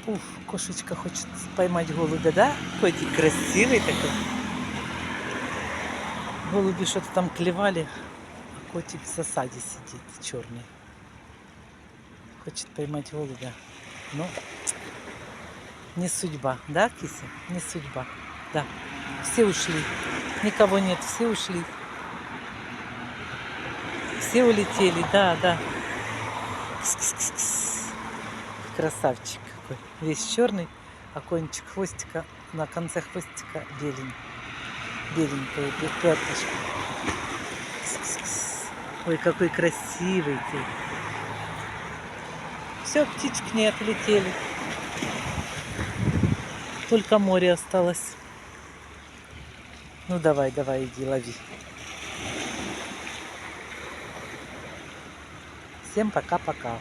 Уф, кошечка хочет поймать голубя, да? Котик красивый такой. Голуби что-то там клевали, а котик в засаде сидит, черный. Хочет поймать голубя. Но не судьба, да, кися? Не судьба. Да. Все ушли. Никого нет, все ушли. Все улетели, да, да. Кс-кс-кс-кс. Красавчик какой. Весь черный, а кончик хвостика, на конце хвостика беленькое пятнышко. Кс-кс-кс. Ой, какой красивый ты. Все, птички не отлетели. Только море осталось. Ну давай, давай, иди, лови. Всем пока-пока.